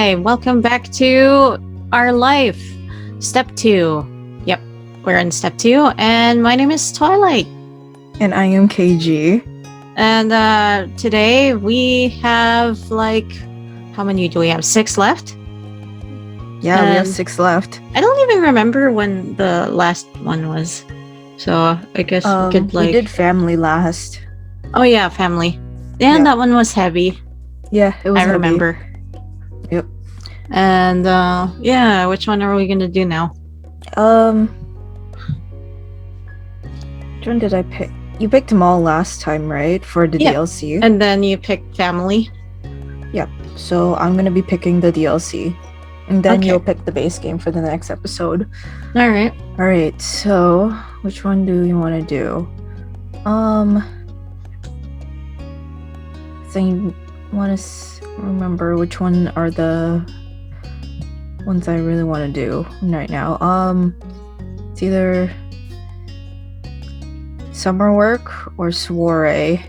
Hi, welcome back to our life. Step 2. Yep, we're in step 2, and my name is Twilight. And I am KG. And today we have how many do we have? 6 left? Yeah, we have 6 left. I don't even remember when the last one was. So I guess we could we did family last. Oh yeah, family. And that one was heavy. Yeah, it was I heavy. remember. Yep. And which one are we gonna do now? Which one did I pick? You picked them all last time, right? For the DLC. And then you picked family. Yep. So I'm gonna be picking the DLC. And then you'll pick the base game for the next episode. Alright, so which one do you wanna do? So you wanna remember which one are the ones I really want to do right now. It's either Summerwork or Soiree.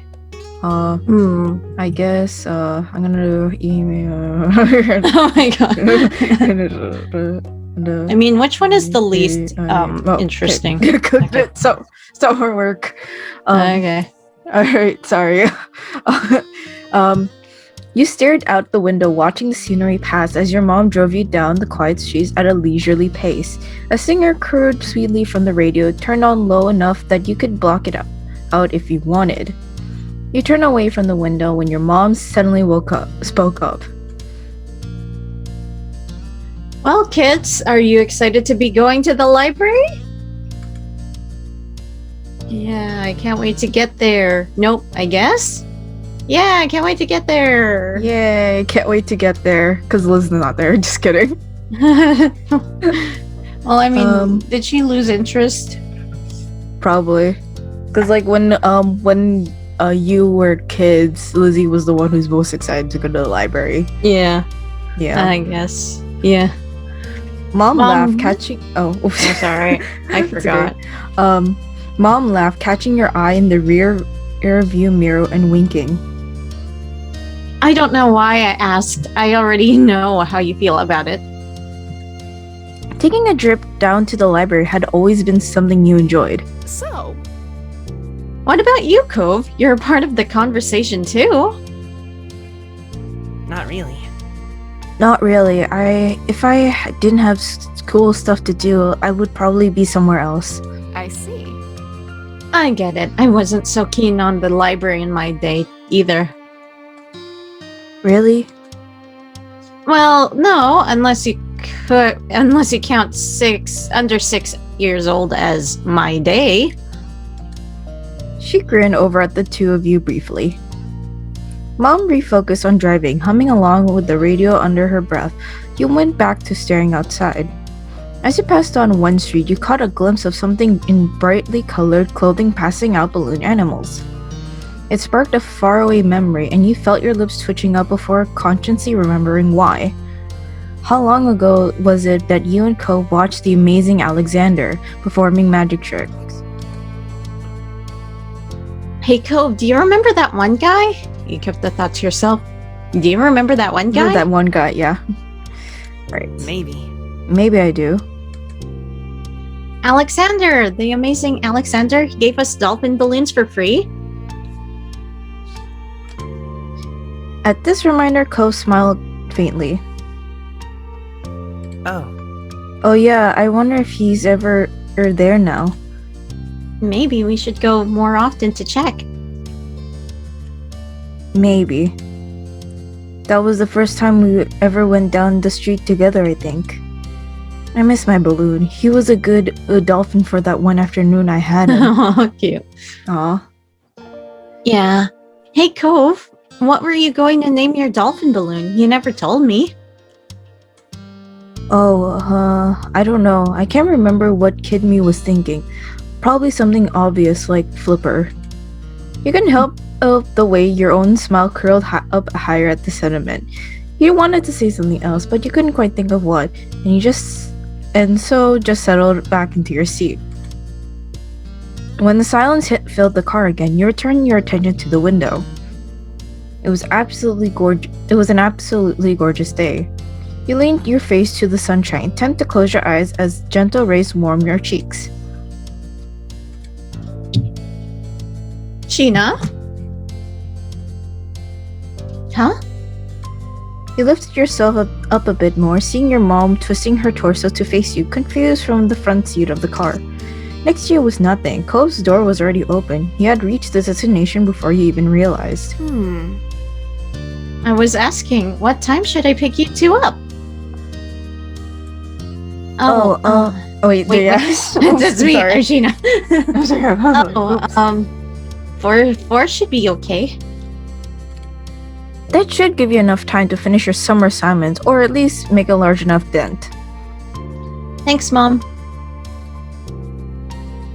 I guess I'm gonna do email. Oh my god. I mean, which one is the least interesting? So Summerwork. Okay. Alright, sorry. You stared out the window watching the scenery pass as your mom drove you down the quiet streets at a leisurely pace. A singer crooed sweetly from the radio, turned on low enough that you could block it out if you wanted. You turned away from the window when your mom suddenly spoke up. Well, kids, are you excited to be going to the library? Yeah, I can't wait to get there. Nope, I guess? Yeah, I can't wait to get there. Yay, can't wait to get there. Because Liz's not there, just kidding. Well, I mean, did she lose interest? Probably. Because when you were kids, Lizzie was the one who's most excited to go to the library. Yeah. Yeah. I guess. Yeah. Mom laughed, catching... Oh, that's alright. I forgot. Mom laughed, catching your eye in the rear view mirror and winking. I don't know why I asked. I already know how you feel about it. Taking a trip down to the library had always been something you enjoyed. So, what about you, Cove? You're a part of the conversation too. not really. Not really. If I didn't have cool stuff to do, I would probably be somewhere else. I see. I get it. I wasn't so keen on the library in my day either. Really? Well, no, unless you count under 6 years old as my day. She grinned over at the two of you briefly. Mom refocused on driving, humming along with the radio under her breath. You went back to staring outside. As you passed on one street, you caught a glimpse of something in brightly colored clothing passing out balloon animals. It sparked a faraway memory, and you felt your lips twitching up before consciously remembering why. How long ago was it that you and Cove watched the amazing Alexander performing magic tricks? Hey, Cove, do you remember that one guy? You kept the thought to yourself. Do you remember that one guy? That one guy, yeah. Right. Maybe I do. Alexander, the amazing Alexander. He gave us dolphin balloons for free. At this reminder, Cove smiled faintly. Oh yeah, I wonder if he's ever there now. Maybe we should go more often to check. Maybe. That was the first time we ever went down the street together, I think. I miss my balloon. He was a good dolphin for that one afternoon I had him. Oh, cute. Aw. Yeah. Hey, Cove, what were you going to name your dolphin balloon? You never told me. I don't know. I can't remember what Kid Me was thinking. Probably something obvious like Flipper. You can help the way your own smile curled up higher at the sentiment. You wanted to say something else, but you couldn't quite think of what, and so just settled back into your seat. When the silence filled the car again, you returned your attention to the window. It was an absolutely gorgeous day. You lean your face to the sunshine, tempt to close your eyes as gentle rays warm your cheeks. Sheena? Huh? You lifted yourself up a bit more, seeing your mom twisting her torso to face you, confused from the front seat of the car. Next to you was nothing. Cove's door was already open. He had reached the destination before you even realized. I was asking, what time should I pick you two up? Oh, wait, wait, yes. That's me, Sorry. Sheena. I'm sorry. Four should be okay. That should give you enough time to finish your summer assignments, or at least make a large enough dent. Thanks, Mom.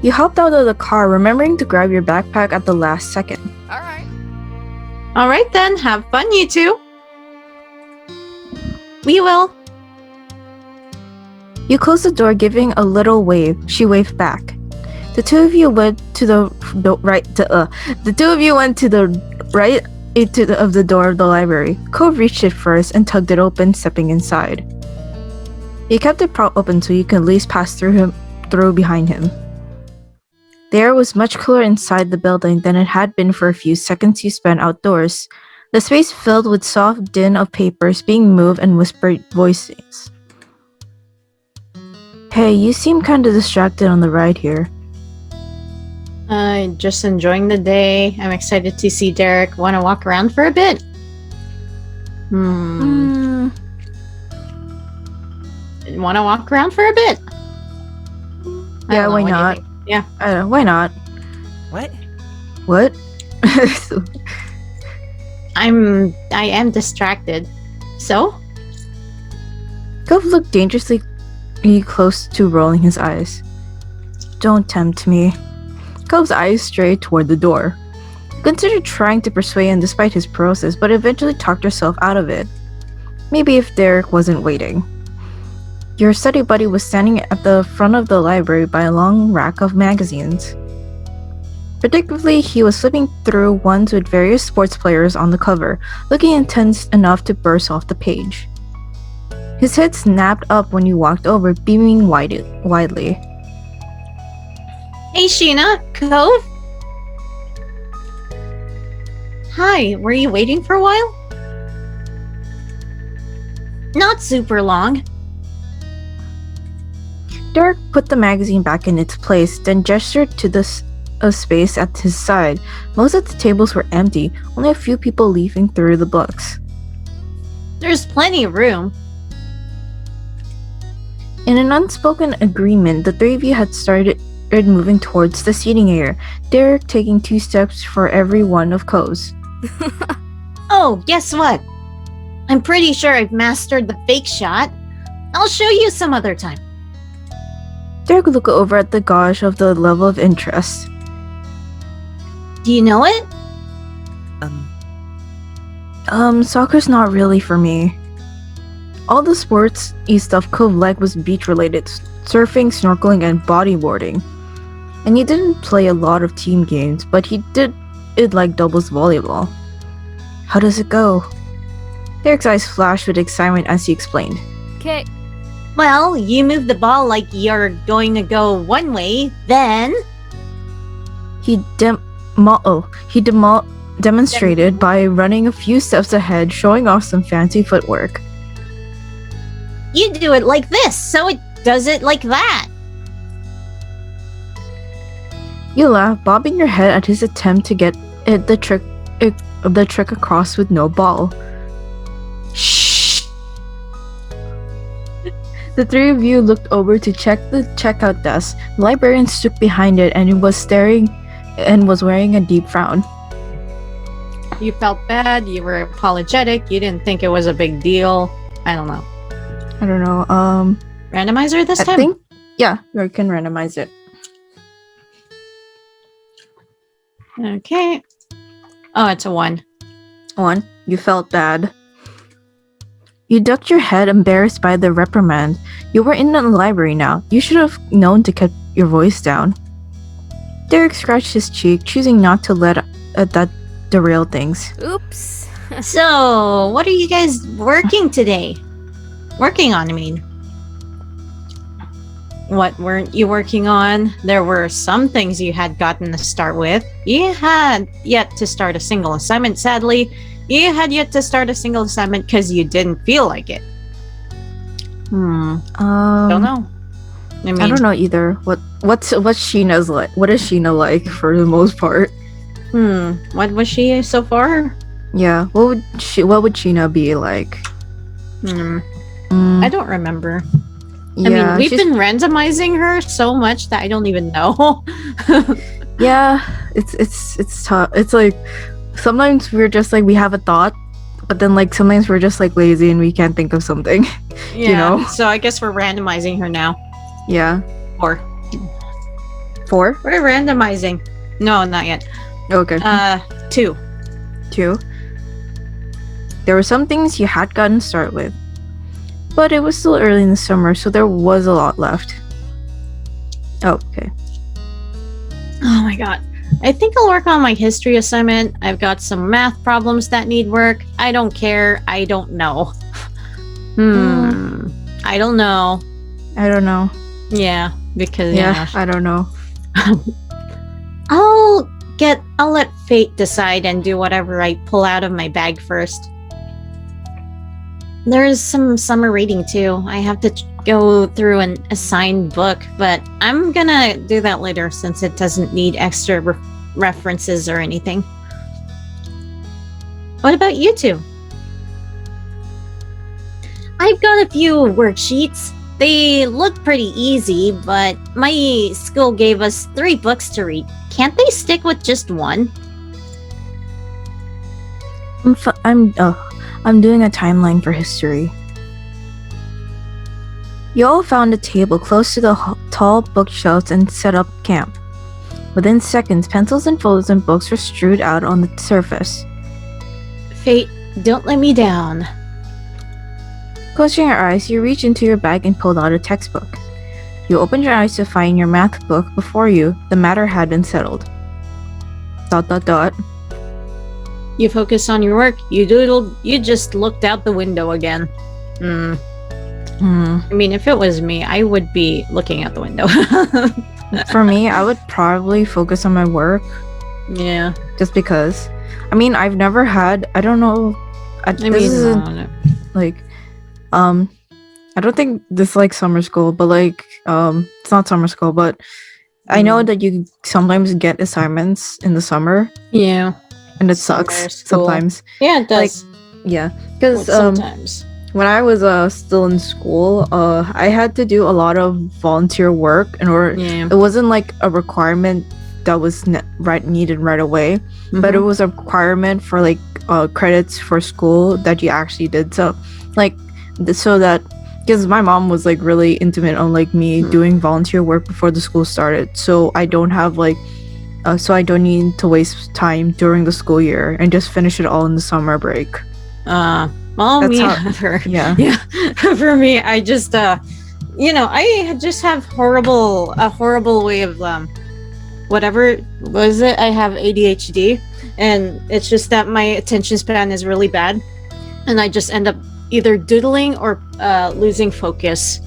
You hopped out of the car, remembering to grab your backpack at the last second. All right then, have fun, you two. We will. You closed the door, giving a little wave. She waved back. The two of you went to the right. The two of you went to the right of the door of the library. Cove reached it first and tugged it open, stepping inside. He kept it open so you could at least pass through behind him. The air was much cooler inside the building than it had been for a few seconds you spent outdoors. The space filled with soft din of papers being moved and whispered voices. Hey, you seem kinda distracted on the ride here. Just enjoying the day. I'm excited to see Derek. Want to walk around for a bit? Want to walk around for a bit? Yeah, why not? Yeah. Why not? What? What? I am distracted. So? Cove looked dangerously close to rolling his eyes. Don't tempt me. Cove's eyes strayed toward the door. You considered trying to persuade him despite his process, but eventually talked yourself out of it. Maybe if Derek wasn't waiting. Your study buddy was standing at the front of the library by a long rack of magazines. Predictably, he was flipping through ones with various sports players on the cover, looking intense enough to burst off the page. His head snapped up when you walked over, beaming widely. Hey, Sheena. Cove? Hi, were you waiting for a while? Not super long. Derek put the magazine back in its place, then gestured to the space at his side. Most of the tables were empty, only a few people leafing through the books. There's plenty of room. In an unspoken agreement, the three of you had started moving towards the seating area, Derek taking 2 steps for every one of Co's. Oh, guess what? I'm pretty sure I've mastered the fake shot. I'll show you some other time. Derek looked over at the gauge of the level of interest. Do you know it? Soccer's not really for me. All the sports-y stuff Cove liked was beach-related, surfing, snorkeling, and bodyboarding. And he didn't play a lot of team games, but he did like doubles volleyball. How does it go? Derek's eyes flashed with excitement as he explained. Okay. Well, you move the ball like you're going to go one way, then... He demonstrated by running a few steps ahead, showing off some fancy footwork. You do it like this, so it does it like that. You laughed, bobbing your head at his attempt to get the trick across with no ball. Shh! The three of you looked over to check the checkout desk. The librarian stood behind it and was staring and was wearing a deep frown. You felt bad, you were apologetic, you didn't think it was a big deal. I don't know. I don't know. Randomizer this time? I think, yeah, you can randomize it. Okay. Oh, it's a 1. 1. You felt bad. You ducked your head, embarrassed by the reprimand. You were in the library now. You should have known to keep your voice down. Derek scratched his cheek, choosing not to let that derail things. Oops. So, what are you guys working today? Working on, I mean. What weren't you working on? There were some things you had gotten to start with. You had yet to start a single assignment, sadly. You had yet to start a single assignment because you didn't feel like it. Don't know. I mean, I don't know either. What's Sheena's like? What is Sheena like for the most part? What was she so far? Yeah. What would Sheena be like? I don't remember. I mean, we've been randomizing her so much that I don't even know. Yeah, it's tough. It's like sometimes we're just like we have a thought, but then like sometimes we're just like lazy and we can't think of something. Yeah. You know? So I guess we're randomizing her now. Yeah. 4. We're randomizing. No, not yet. Okay. 2. There were some things you had gotten started with, but it was still early in the summer, so there was a lot left. Oh, okay. Oh my god. I think I'll work on my history assignment. I've got some math problems that need work. I don't care. I don't know. I don't know. Yeah, because I don't know. I'll let fate decide and do whatever I pull out of my bag first. There's some summer reading too. I have to go through an assigned book, but I'm gonna do that later since it doesn't need extra references or anything. What about you two? I've got a few worksheets. They look pretty easy, but my school gave us 3 books to read. Can't they stick with just one? I'm doing a timeline for history. You all found a table close to the tall bookshelves and set up camp. Within seconds, pencils and folders and books were strewed out on the surface. Fate, don't let me down. Closing your eyes, you reached into your bag and pulled out a textbook. You opened your eyes to find your math book before you. The matter had been settled. ... You focused on your work, you doodled, you just looked out the window again. I mean, if it was me, I would be looking out the window. For me, I would probably focus on my work. Yeah. Just because. I mean, I've never had, I don't know. I don't think this like summer school, but like, it's not summer school, but I know that you sometimes get assignments in the summer. Yeah. And it sucks sometimes. Yeah, it does. Like, yeah. Because sometimes. When I was still in school, I had to do a lot of volunteer work in order. Yeah. It wasn't like a requirement that was needed right away, but it was a requirement for like credits for school that you actually did. So like so that because my mom was like really intimate on like me doing volunteer work before the school started, so I don't have like so I don't need to waste time during the school year and just finish it all in the summer break. Yeah. For me, I just I just have a horrible way of whatever was it. I have ADHD, and it's just that my attention span is really bad, and I just end up either doodling or losing focus,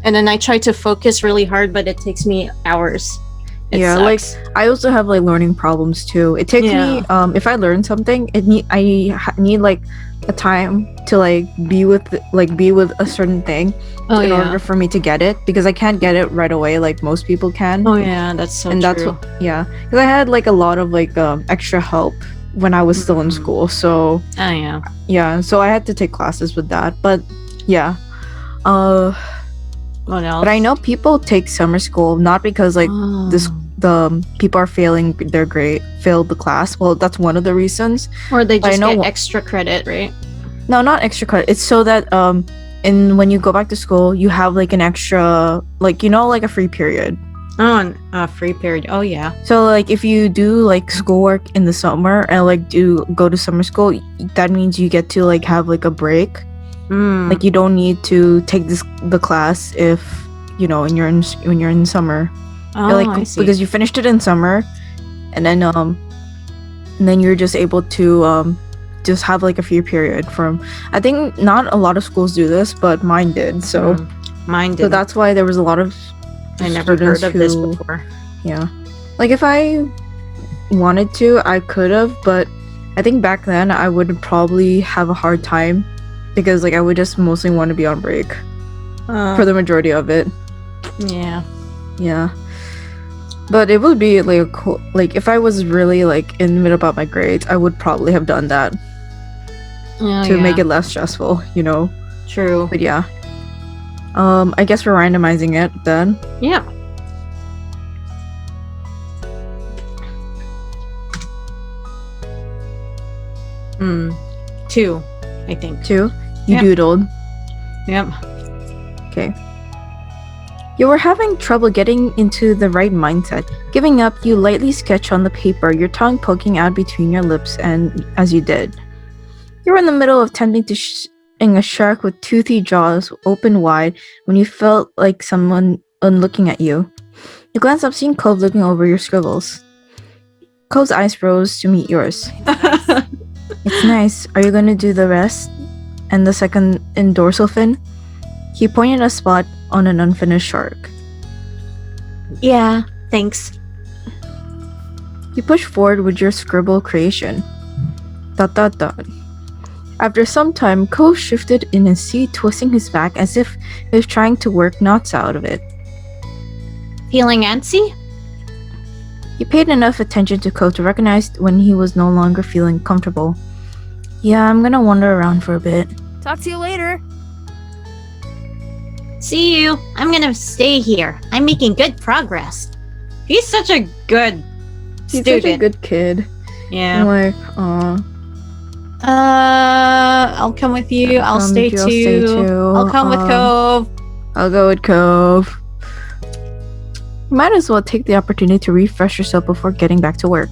and then I try to focus really hard, but it takes me hours. It sucks. Like I also have like learning problems too. It takes me if I learn something, I need like a time to like be with a certain thing in order for me to get it, because I can't get it right away like most people can. Oh yeah, that's so true. That's because I had like a lot of like extra help when I was still in school, so so I had to take classes with that. But what else? But I know people take summer school not because like the people are failing their grade, failed the class. Well, that's one of the reasons. Or they just get extra credit, right? No, not extra credit. It's so that when you go back to school, you have like an extra, like like a free period. Oh, a free period. Oh yeah. So like if you do like schoolwork in the summer and like go to summer school, that means you get to like have like a break. Like you don't need to take the class if when you're in summer. I see. Because you finished it in summer, and then you're just able to just have like a free period from. I think not a lot of schools do this, but mine did. So Mine did. so that's why there was a lot of I never heard students of this who- before. Yeah. Like if I wanted to, I could have, but I think back then I would probably have a hard time because like I would just mostly want to be on break for the majority of it. Yeah. Yeah. But it would be like cool, like if I was really like in the middle about my grades, I would probably have done that to make it less stressful, you know. True. But yeah. I guess we're randomizing it then. Yeah. Two, I think. 2. You Yeah. doodled. Yep. Okay. You were having trouble getting into the right mindset. Giving up, you lightly sketch on the paper, your tongue poking out between your lips, and as you did. You were in the middle of attempting to sing a shark with toothy jaws open wide when you felt like someone looking at you. You glanced up, seeing Cove looking over your scribbles. Cove's eyes rose to meet yours. It's nice. Are you gonna do the rest? And the second in dorsal fin? He pointed a spot on an unfinished shark. Yeah, thanks. You push forward with your scribble creation. ... After some time, Cove shifted in his seat, twisting his back as if he was trying to work knots out of it. Feeling antsy? You paid enough attention to Cove to recognize when he was no longer feeling comfortable. Yeah, I'm gonna wander around for a bit. Talk to you later. See you. I'm gonna stay here. I'm making good progress. He's such a good He's student. such a good kid. Yeah. I'm like, aw. I'll come with you. I'll stay I'll stay too. too. I'll come with Cove. I'll go with Cove. You might as well take the opportunity to refresh yourself before getting back to work.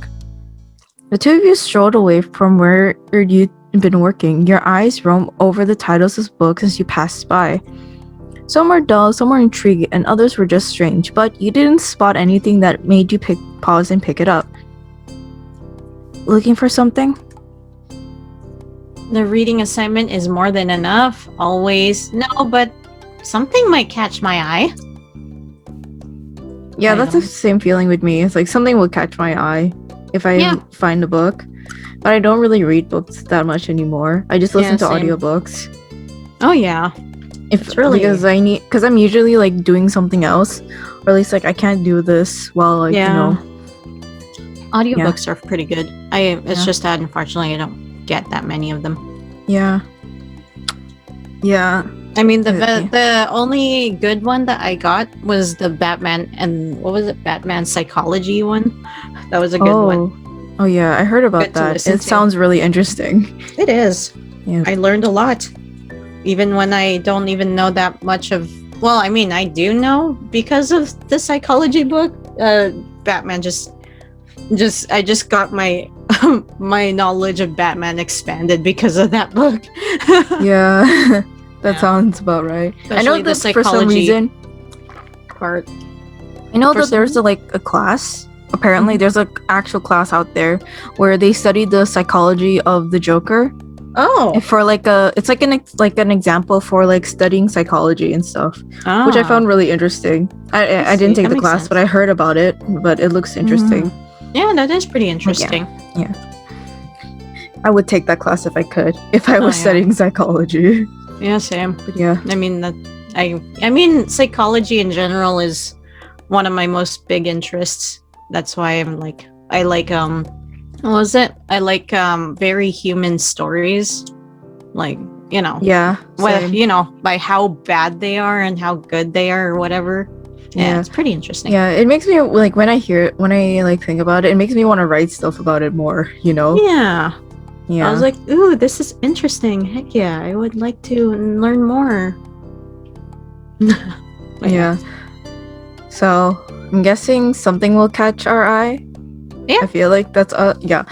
The two of you strolled away from where you'd been working. Your eyes roam over the titles of books as you passed by. Some were dull, some were intriguing, and others were just strange, but you didn't spot anything that made you pause and pick it up. Looking for something? The reading assignment is more than enough. Always. No, but something might catch my eye. Yeah, I that's the don't- same feeling with me. It's like something will catch my eye if I Yeah. find a book. But I don't really read books that much anymore. I just listen Yeah, to same. audiobooks. Oh yeah. If It's really- because I'm usually like doing something else, or at least like I can't do this while like Yeah. Audiobooks are pretty good. It's Yeah. just that unfortunately I don't get that many of them. yeah. I mean, the Okay. the only good one that I got was the Batman and what was it? Batman Psychology one. That was a good one. Oh yeah, I heard about Good to that. listen It to. sounds really interesting. It is. Yeah. I learned a lot, even when I don't even know that much of. Well, I mean, I do know because of the psychology book. Batman I just got my my knowledge of Batman expanded because of that book. Yeah. That Yeah. sounds about right. I know Especially the that for some psychology reason part. I know For that there's some- like a class. Apparently, Mhm. there's an actual class out there where they study the psychology of the Joker. Oh, For it's like an example for like studying psychology and stuff, which I found really interesting. I didn't see. take That the makes class, sense. but I heard about it. But it looks interesting. Yeah, that is pretty interesting. I would take that class if I could, if I Oh, was yeah. studying psychology. Yeah, Sam. But yeah, I mean that I mean psychology in general is one of my most big interests. That's why I like what was it? I like very human stories. Like, you know, yeah, same. you know, by how bad they are and how good they are or whatever. Yeah, Yeah. it's pretty interesting. Yeah, it makes me like when I hear it, when I like think about it, it makes me want to write stuff about it more. You know? Yeah. Yeah. I was like, ooh, this is interesting. Heck yeah, I would like to learn more. But yeah. So I'm guessing something will catch our eye. Yeah. I feel like that's yeah.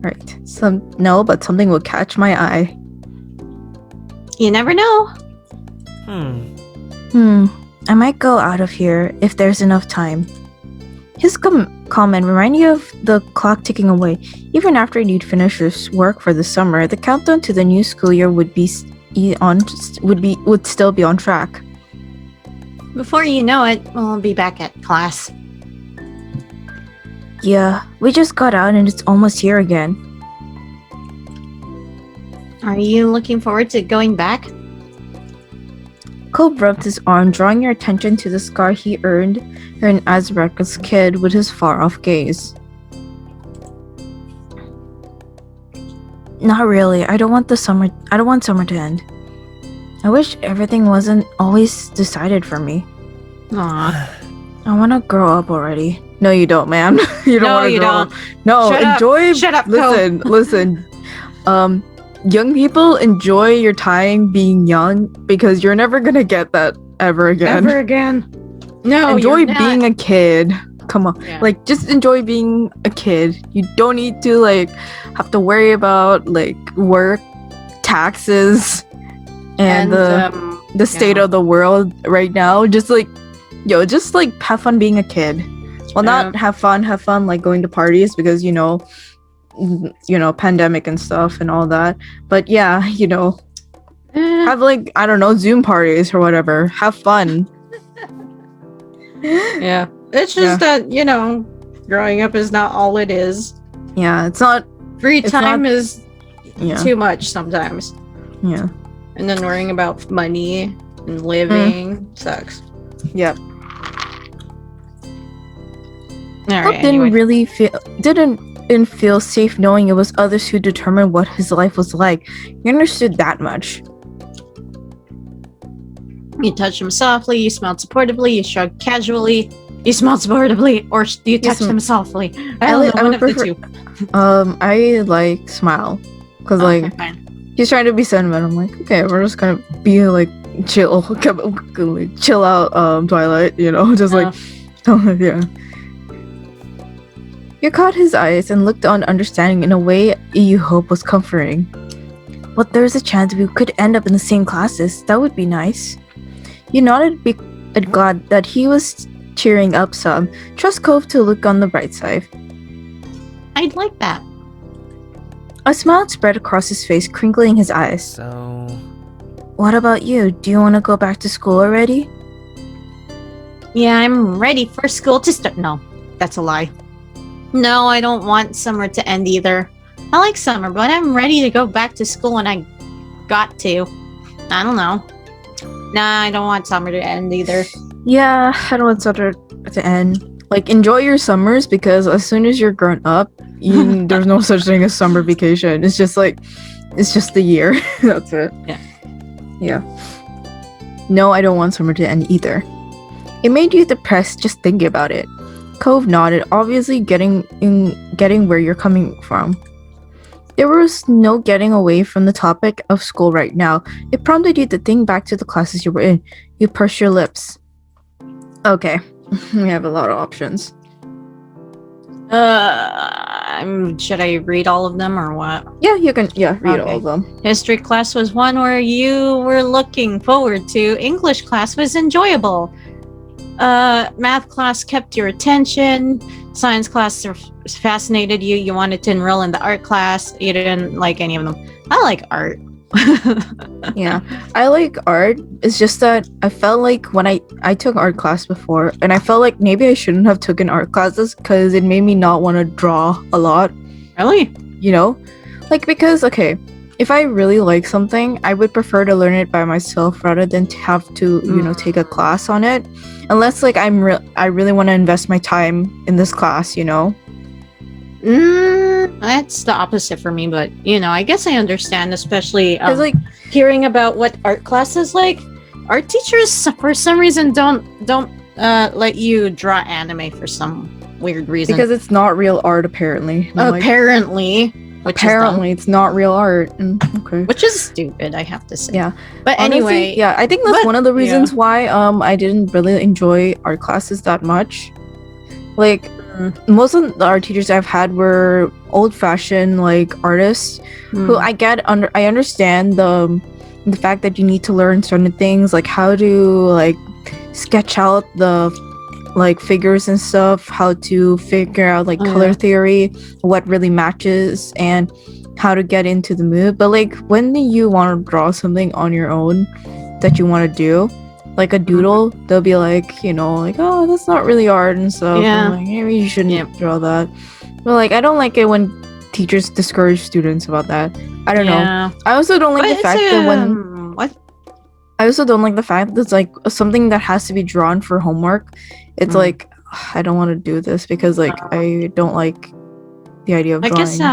Right. But something will catch my eye. You never know. I might go out of here if there's enough time. His comment reminded you of the clock ticking away. Even after you'd finished your work for the summer, the countdown to the new school year would still be on track. Before you know it, we'll be back at class. Yeah, we just got out and it's almost here again. Are you looking forward to going back? Cole rubbed his arm, drawing your attention to the scar he earned as a reckless kid with his far-off gaze. Not really. I don't want summer to end. I wish everything wasn't always decided for me. Aw. I want to grow up already. No, you don't, man. You don't want to grow up. No, enjoy. Shut up. Listen. Young people, enjoy your time being young because you're never gonna get that ever again. No, enjoy being a kid. Come on, Yeah. like just enjoy being a kid. You don't need to like have to worry about like work, taxes, and the state of the world right now. Just like have fun being a kid. Well, not have fun like going to parties because you know pandemic and stuff and all that, but yeah, have like I don't know Zoom parties or whatever. Have fun. Yeah, it's just that growing up is not all it is. Yeah, it's not. Free time is too much sometimes. Yeah, and then worrying about money and living sucks. Yep. All right, didn't feel safe knowing it was others who determined what his life was like. You understood that much. You touched him softly, you smiled supportively, you shrugged casually, you smiled supportively, or you touched him softly. I don't know, one of the two. I like smile. Because fine. He's trying to be sentimental. I'm like, okay, we're just gonna be like chill out, Twilight, just like, yeah. You caught his eyes and looked on understanding in a way you hope was comforting. But there's a chance we could end up in the same classes. That would be nice. You nodded, glad that he was cheering up some. Trust Cove to look on the bright side. I'd like that. A smile spread across his face, crinkling his eyes. So... What about you? Do you want to go back to school already? Yeah, I'm ready for school to start. No, that's a lie. No, I don't want summer to end either. I like summer, but I'm ready to go back to school when I got to. I don't know. Nah, I don't want summer to end either. Yeah, I don't want summer to end. Like, enjoy your summers because as soon as you're grown up, there's no such thing as summer vacation. It's just the year. That's it. Yeah. No, I don't want summer to end either. It made you depressed just thinking about it. Cove nodded, obviously getting where you're coming from. There was no getting away from the topic of school right now. It prompted you to think back to the classes you were in. You pursed your lips. Okay, we have a lot of options. Should I read all of them or what? Yeah, you can. Yeah, read all of them. History class was one where you were looking forward to. English class was enjoyable. Math class kept your attention. Science class fascinated you. You wanted to enroll in the art class. You didn't like any of them. I like art. Yeah, I like art. It's just that I felt like when I took art class before, and I felt like maybe I shouldn't have taken art classes because it made me not want to draw a lot. Really? Because okay, if I really like something, I would prefer to learn it by myself rather than to have to take a class on it. Unless like I really want to invest my time in this class, That's the opposite for me, but I guess I understand, especially like hearing about what art class is like. Art teachers, for some reason, don't let you draw anime for some weird reason. Because it's not real art, apparently. Apparently, it's not real art. Okay. Which is stupid, I have to say. Yeah. But honestly, anyway, yeah, I think that's one of the reasons why I didn't really enjoy art classes that much. Like most of the art teachers I've had were old-fashioned like artists who I understand the fact that you need to learn certain things like how to like sketch out the like figures and stuff, how to figure out like Oh, color yeah. theory, what really matches, and how to get into the mood. But like when you want to draw something on your own that you want to do, like a doodle, they'll be like, like, oh, that's not really art and stuff. Yeah. I'm like, maybe you shouldn't Yep. draw that. But like, I don't like it when teachers discourage students about that. I don't know. Yeah. I also don't like But the it's fact that when what? I also don't like the fact that it's like something that has to be drawn for homework. It's like I don't want to do this because like I don't like the idea of I drawing. guess you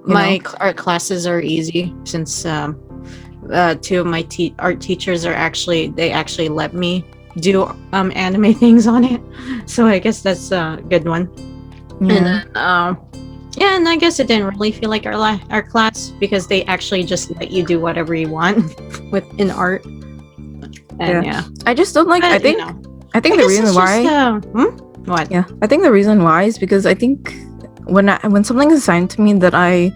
my know? art classes are easy since two of my art teachers are actually let me do anime things on it, so I guess that's a good one. Yeah. And then yeah, and I guess it didn't really feel like our class because they actually just let you do whatever you want in art. And yeah, I just don't like. but, I think. I think the guess reason it's why. just, what? Yeah, I think the reason why is because I think when something is assigned to me that I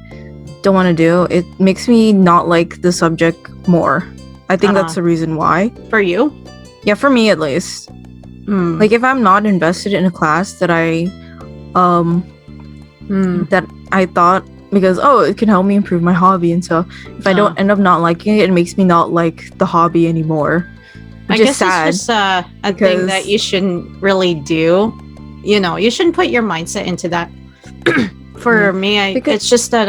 don't want to do, it makes me not like the subject more. I think that's the reason why. For you? Yeah, for me at least. Like if I'm not invested in a class that I that I thought because it can help me improve my hobby and stuff. If I don't end up not liking it, it makes me not like the hobby anymore. I guess sad it's just a thing that you shouldn't really do. You shouldn't put your mindset into that. For me, it's just that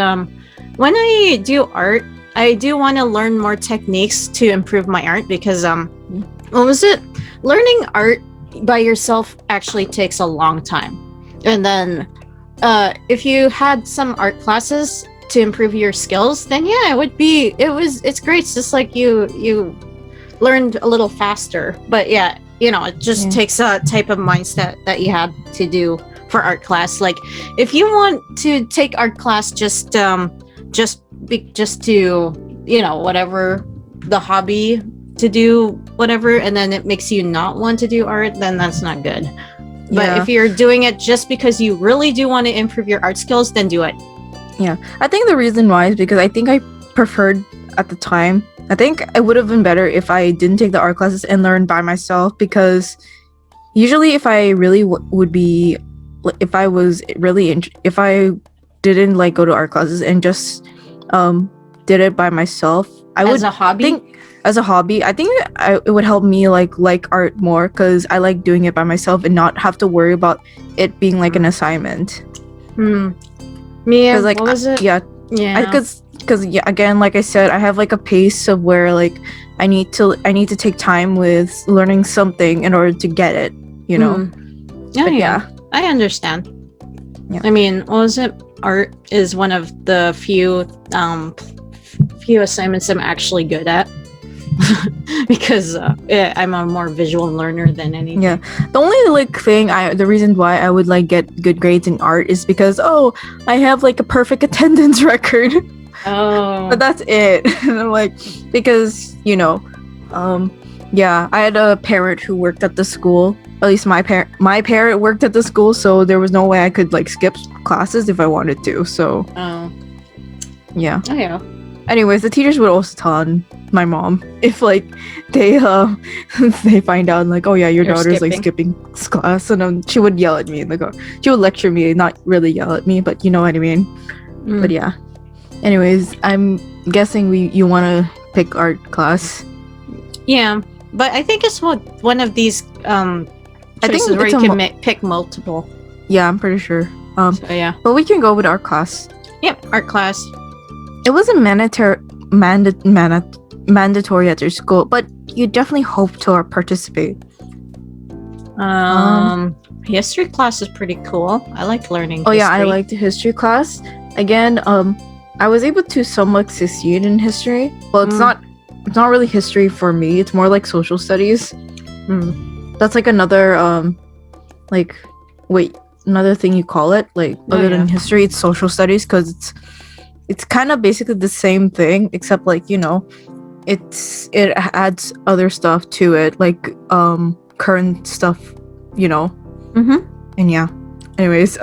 when I do art, I do want to learn more techniques to improve my art because what was it? Learning art by yourself actually takes a long time. And then if you had some art classes to improve your skills, then yeah, it's great. It's just like you learned a little faster. But yeah, it just takes a type of mindset that you had to do for art class. Like if you want to take art class just to whatever the hobby to do whatever, and then it makes you not want to do art, then that's not good. But if you're doing it just because you really do want to improve your art skills, then do it. Yeah, I think the reason why is because I think I preferred at the time. I think it would have been better if I didn't take the art classes and learn by myself, because usually if I really if I didn't like go to art classes and just did it by myself, I would think as a hobby, I think it would help me like art more because I like doing it by myself and not have to worry about it being like an assignment. Me, like, what was it? Yeah. Because again, like I said, I have like a pace of where like I need to take time with learning something in order to get it. Yeah, I understand. Yeah. I mean, what was it? Art is one of the few assignments I'm actually good at. Because I'm a more visual learner than anything. Yeah, the only the reason why I would like get good grades in art is because I have like a perfect attendance record. But that's it. And I'm like, because I had a parent who worked at the school. At least my parent worked at the school, so there was no way I could like skip classes if I wanted to. So yeah. Oh yeah. Anyways, the teachers would also tell on my mom if like they find out like, oh yeah, your daughter's like skipping class, and she would yell at me, like she would lecture me, not really yell at me, but you know what I mean. But yeah. Anyways, I'm guessing you want to pick art class. Yeah, but I think it's one of these choices where you can pick multiple. Yeah, I'm pretty sure. So, yeah. But we can go with art class. Yep, art class. It wasn't mandatory at your school, but you definitely hope to participate. History class is pretty cool. I like learning history. Oh yeah, I liked the history class. Again, I was able to somewhat succeed in history. Well, it's not really history for me. It's more like social studies. That's like another another thing you call it, like other than history, it's social studies, because it's kind of basically the same thing, except like it adds other stuff to it, like current stuff, and yeah. Anyways,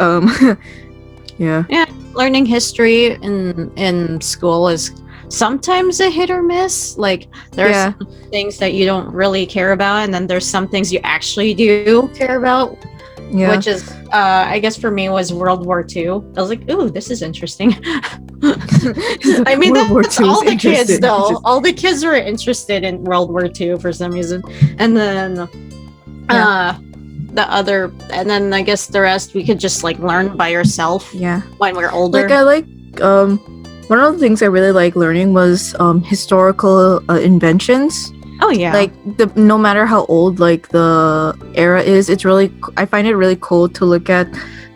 yeah. Learning history in school is sometimes a hit or miss. Like there's Yeah. some things that you don't really care about, and then there's some things you actually do care about. Yeah. Which is, I guess for me was World War II. I was like, ooh, this is interesting. I mean, World War that's II is all the kids interesting. though. All the kids were interested in World War II for some reason, and then the other, and then I guess the rest we could just like learn by yourself. Yeah. When we're older. Like I like one of the things I really like learning was historical inventions. Oh yeah. Like no matter how old like the era is, it's really I find it really cool to look at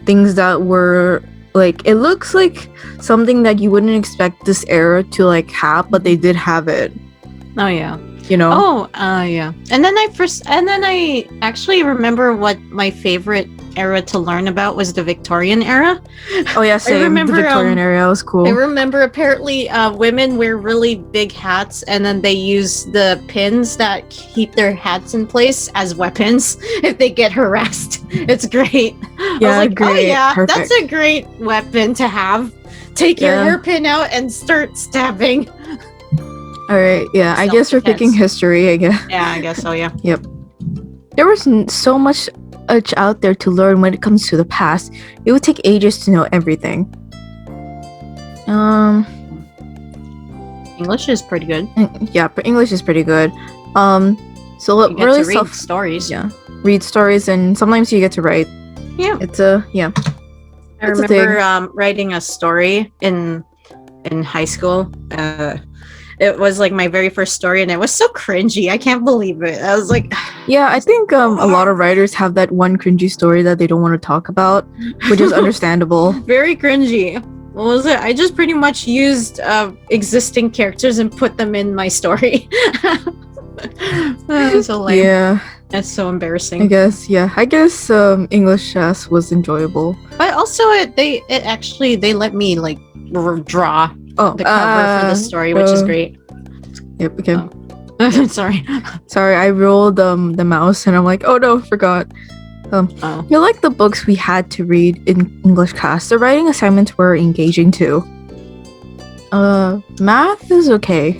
things that were like it looks like something that you wouldn't expect this era to like have, but they did have it. Oh yeah. You know? Yeah. And then I actually remember what my favorite era to learn about was the Victorian era. Oh yeah, same. I remember, the Victorian era was cool. I remember apparently women wear really big hats, and then they use the pins that keep their hats in place as weapons if they get harassed. It's great. I was like, great. oh yeah, Perfect. that's a great weapon to have. Take your hairpin out and start stabbing. All right, yeah. I guess we're picking history. I guess. Yeah, I guess so. Yeah. Yep. There was so much out there to learn when it comes to the past. It would take ages to know everything. English is pretty good. Yeah, but English is pretty good. So You get really to read stories. Yeah, read stories, and sometimes you get to write. Yeah. It's a I remember writing a story in high school. It was like my very first story, and it was so cringy. I can't believe it. I was like, yeah, I think a lot of writers have that one cringy story that they don't want to talk about, which is understandable. Very cringy. What was it? I just pretty much used existing characters and put them in my story. That was so lame. Yeah, That's so embarrassing. I guess English class was enjoyable. But also, they let me like draw the cover for the story, which is great. Yep. Okay. Sorry. I rolled the mouse, and I'm like, oh no, forgot. You like the books we had to read in English class. The writing assignments were engaging too. Math is okay,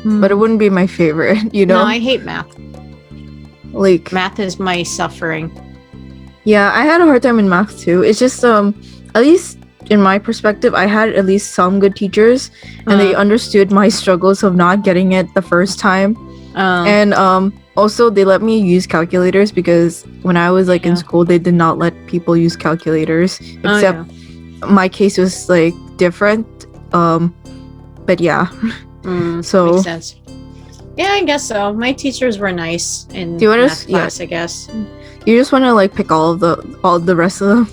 but it wouldn't be my favorite. You know? No, I hate math. Like Math is my suffering. Yeah, I had a hard time in math too. It's just at least in my perspective, I had at least some good teachers, and they understood my struggles of not getting it the first time. And also they let me use calculators, because when I was like in school, they did not let people use calculators, except my case was like different. But yeah. So makes sense. Yeah, I guess so. My teachers were nice in math class, I guess. You just want to like pick all the rest of them?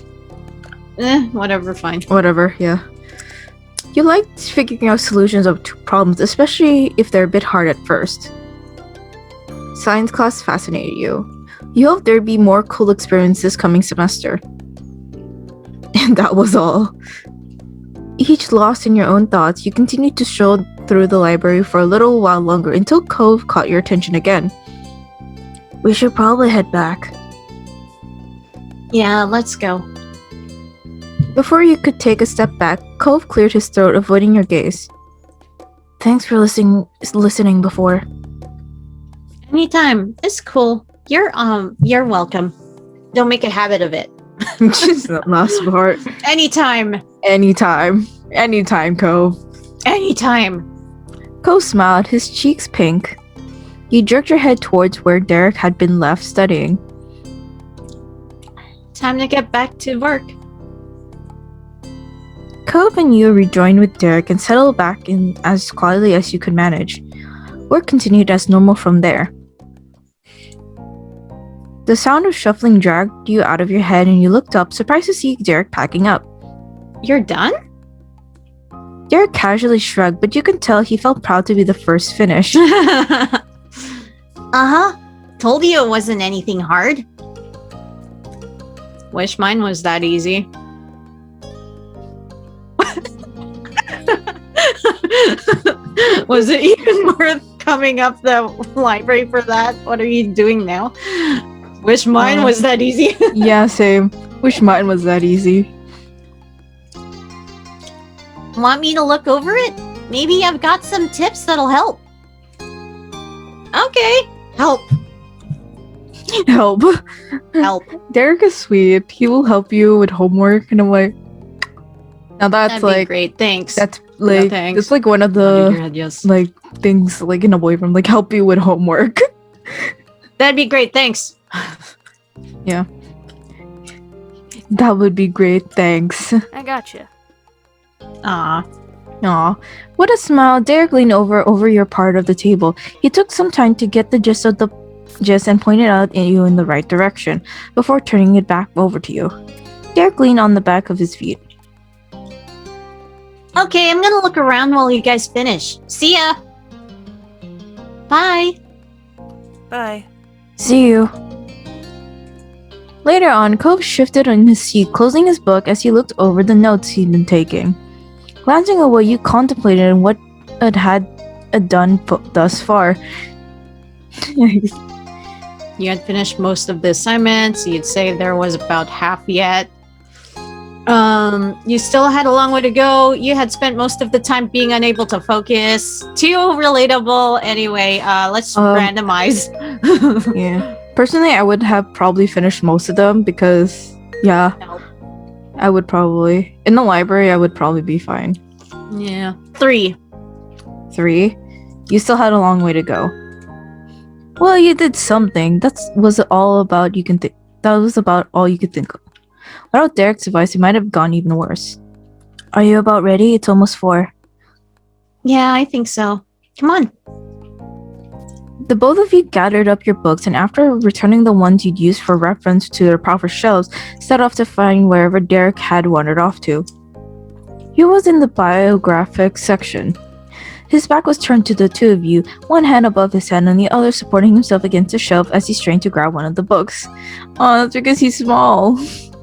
Whatever, fine. Whatever, yeah. You liked figuring out solutions of problems, especially if they're a bit hard at first. Science class fascinated you. You hoped there'd be more cool experiences this coming semester. And that was all. Each lost in your own thoughts, you continued to stroll through the library for a little while longer until Cove caught your attention again. We should probably head back. Yeah, let's go. Before you could take a step back, Cove cleared his throat, avoiding your gaze. Thanks for listening before. Anytime. It's cool. You're welcome. Don't make a habit of it. Just that last part. Anytime, Cove. Anytime. Cove smiled, his cheeks pink. You jerked your head towards where Derek had been left studying. Time to get back to work. Cove and you rejoined with Derek and settled back in as quietly as you could manage. Work continued as normal from there. The sound of shuffling dragged you out of your head, and you looked up, surprised to see Derek packing up. You're done? Derek casually shrugged, but you could tell he felt proud to be the first finish. Told you it wasn't anything hard. Wish mine was that easy. Was it even worth coming up the library for that? What are you doing now? Wish mine was that easy. Yeah, same. Wish mine was that easy. Want me to look over it? Maybe I've got some tips that'll help. Okay, help. Help. Help. Derek is sweet. He will help you with homework, and I'm like, now that's That'd be great. Thanks. that's No, like thanks. that's like one of Nodding your the head, yes. like things like in a boyfriend, like help you with homework. That'd be great. Thanks. Yeah. That would be great, thanks. I gotcha. Aw. Aw. With a smile, Derek leaned over your part of the table. He took some time to get the gist and pointed out you in the right direction, before turning it back over to you. Derek leaned on the back of his feet. Okay, I'm gonna look around while you guys finish. See ya. Bye. Bye. See you. Later on, Cove shifted on his seat, closing his book as he looked over the notes he'd been taking. Glancing away, you contemplated what it had done thus far. You had finished most of the assignments. You'd say there was about half yet. You still had a long way to go. You had spent most of the time being unable to focus. Too relatable. Anyway, let's randomize. Yeah. Personally, I would have probably finished most of them because, yeah, Help. I would probably. In the library, I would probably be fine. Yeah. 3. 3. You still had a long way to go. Well, you did something. That was all about you can think. That was about all you could think of. Without Derek's advice, it might have gone even worse. Are you about ready? It's almost 4. Yeah, I think so. Come on. The both of you gathered up your books, and after returning the ones you'd used for reference to their proper shelves, set off to find wherever Derek had wandered off to. He was in the biographic section. His back was turned to the two of you, one hand above his head and the other supporting himself against a shelf as he strained to grab one of the books. Oh, that's because he's small.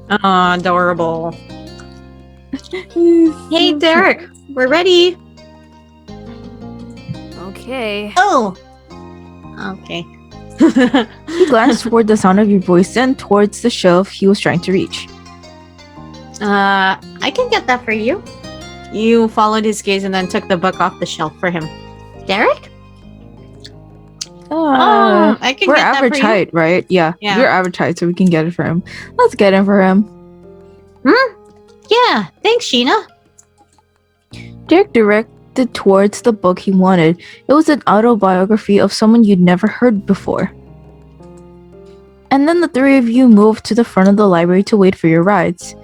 Adorable. Hey, Derek. We're ready. Okay. Oh. Okay. He glanced toward the sound of your voice, then towards the shelf he was trying to reach. I can get that for you. You followed his gaze and then took the book off the shelf for him. Derek? I can we're get that average for height, right? Yeah, Yeah. we're average height, so we can get it for him. Let's get it for him. you. Yeah, thanks, Sheena. Derek directed towards the book he wanted. It was an autobiography of someone you'd never heard before. And then the three of you moved to the front of the library to wait for your rides.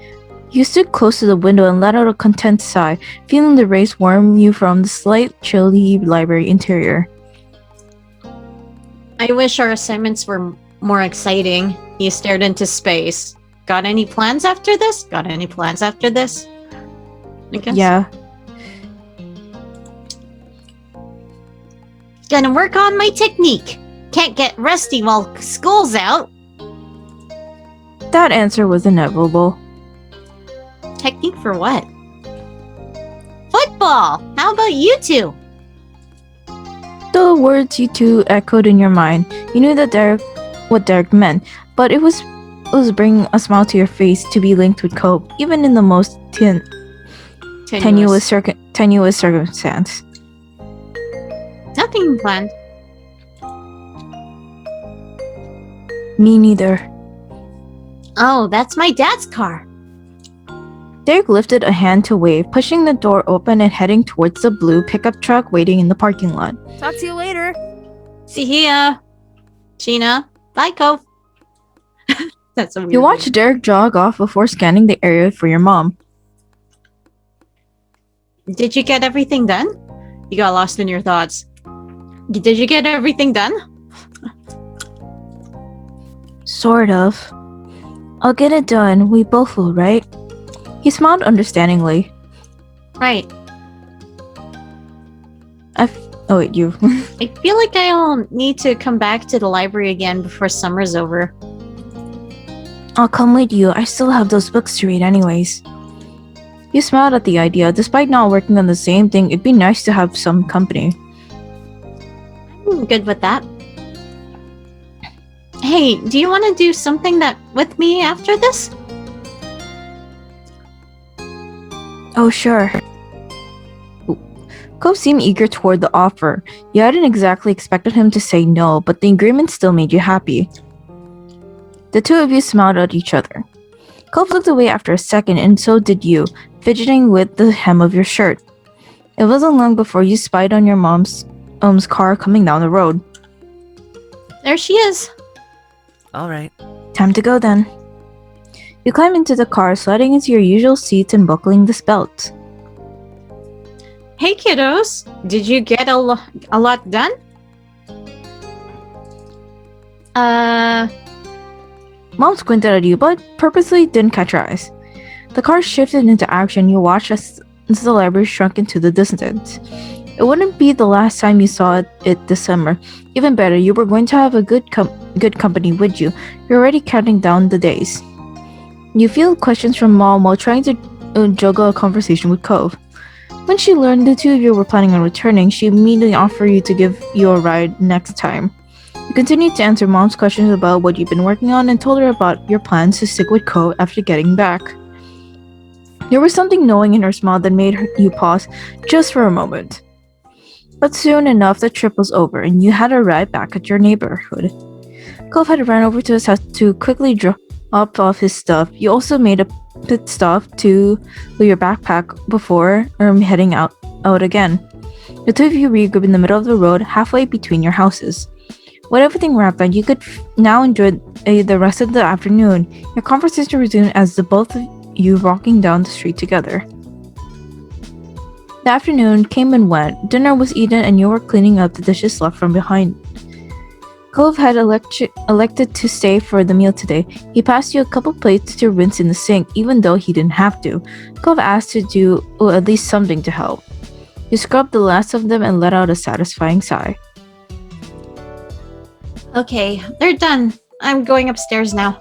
You stood close to the window and let out a content sigh, feeling the rays warm you from the slight chilly library interior. I wish our assignments were more exciting. You stared into space. Got any plans after this? Got any plans after this? I guess. Yeah. Gonna work on my technique. Can't get rusty while school's out. That answer was inevitable. Technique for what? Football! How about you two? The words you two echoed in your mind. You knew that what Derek meant, but it was bringing a smile to your face to be linked with Cope, even in the most tenuous circumstance. Nothing planned. Me neither. Oh, that's my dad's car. Derek lifted a hand to wave, pushing the door open and heading towards the blue pickup truck waiting in the parking lot. Talk to you later. See ya. Sheena. Bye, Cove. That's a weird You watched thing. Derek jog off before scanning the area for your mom. Did you get everything done? You got lost in your thoughts. Did you get everything done? Sort of. I'll get it done. We both will, right? He smiled understandingly. Right. Oh wait, you. I feel like I'll need to come back to the library again before summer's over. I'll come with you. I still have those books to read anyways. You smiled at the idea. Despite not working on the same thing, it'd be nice to have some company. I'm good with that. Hey, do you want to do something with me after this? Oh, sure. Cove seemed eager toward the offer. You hadn't exactly expected him to say no, but the agreement still made you happy. The two of you smiled at each other. Cove looked away after a second, and so did you, fidgeting with the hem of your shirt. It wasn't long before you spied on your mom's car coming down the road. There she is. All right. Time to go then. You climb into the car, sliding into your usual seats and buckling the belt. Hey, kiddos. Did you get a lot done? Mom squinted at you, but purposely didn't catch your eyes. The car shifted into action. You watched as the library shrunk into the distance. It wouldn't be the last time you saw it this summer. Even better, you were going to have a good company with you. You're already counting down the days. You field questions from Mom while trying to juggle a conversation with Cove. When she learned the two of you were planning on returning, she immediately offered you to give you a ride next time. You continued to answer Mom's questions about what you've been working on and told her about your plans to stick with Cove after getting back. There was something knowing in her smile that made you pause just for a moment. But soon enough, the trip was over and you had a ride back at your neighborhood. Cove had run over to his house to quickly drop off his stuff. You also made a pit stop to leave your backpack before heading out again. The two of you regrouped in the middle of the road, halfway between your houses. With everything wrapped up, you could now enjoy the rest of the afternoon. Your conversation resumed as the both of you walking down the street together. The afternoon came and went. Dinner was eaten and you were cleaning up the dishes left from behind. Cove had elected to stay for the meal today. He passed you a couple plates to rinse in the sink, even though he didn't have to. Cove asked to do at least something to help. You scrubbed the last of them and let out a satisfying sigh. Okay, they're done. I'm going upstairs now.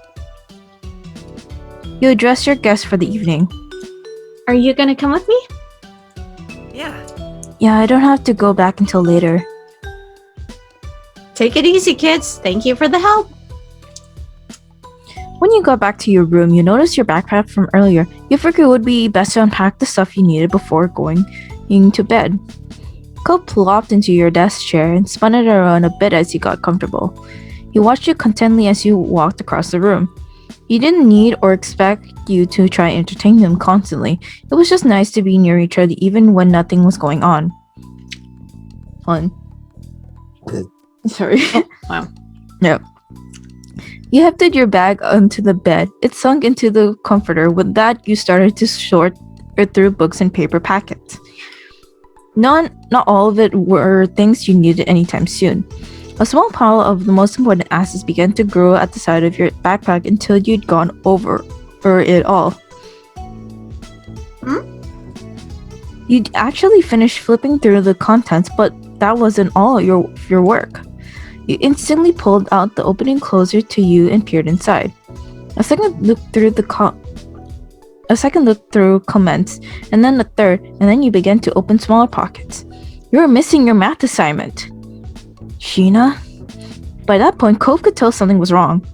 You addressed your guests for the evening. Are you gonna come with me? Yeah. Yeah, I don't have to go back until later. Take it easy, kids. Thank you for the help. When you got back to your room, you noticed your backpack from earlier. You figured it would be best to unpack the stuff you needed before going to bed. Cove plopped into your desk chair and spun it around a bit as he got comfortable. He watched you contentedly as you walked across the room. He didn't need or expect you to try and entertain him constantly. It was just nice to be near each other even when nothing was going on. Fun. Sorry. Oh, wow. Yep. You hefted your bag onto the bed. It sunk into the comforter. With that, you started to sort through books and paper packets. Not all of it were things you needed anytime soon. A small pile of the most important assets began to grow at the side of your backpack until you'd gone over it all. You'd actually finished flipping through the contents, but that wasn't all your work. You instantly pulled out the opening closer to you and peered inside. A second look through comments, and then a third, and then you began to open smaller pockets. You were missing your math assignment. Sheena? By that point, Cove could tell something was wrong.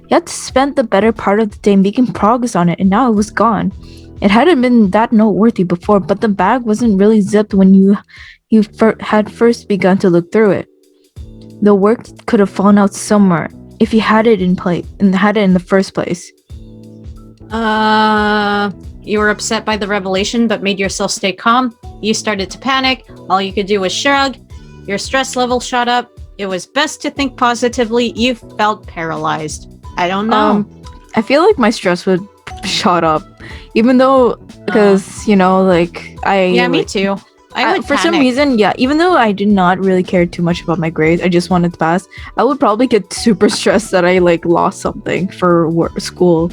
You had spent the better part of the day making progress on it, and now it was gone. It hadn't been that noteworthy before, but the bag wasn't really zipped when you had first begun to look through it. The work could have fallen out somewhere if you had it in the first place. You were upset by the revelation but made yourself stay calm. You started to panic. All you could do was shrug. Your stress level shot up. It was best to think positively. You felt paralyzed. I don't know. I feel like my stress would shot up, even though because me too. I would for some panic. reason, yeah. Even though I did not really care too much about my grades, I just wanted to pass. I would probably get super stressed that I lost something for school.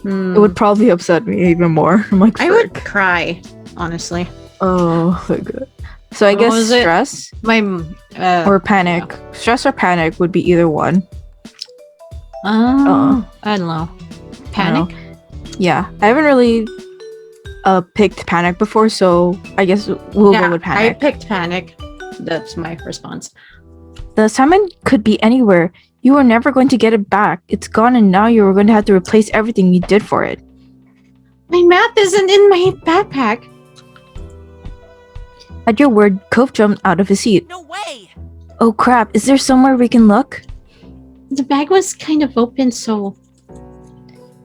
It would probably upset me even more. I'm like, I would cry, honestly. Oh my god. So I What guess was it? stress Or or panic. yeah. Stress or panic would be either one. I don't know. Panic? Yeah, I haven't really picked panic before, so I guess we'll go with I panic. picked panic. That's my response. The assignment could be anywhere. You were never going to get it back. It's gone, and now you were going to have to replace everything you did for it. My math isn't in my backpack. At your word, Cove jumped out of his seat. No way! Oh crap, is there somewhere we can look? The bag was kind of open, so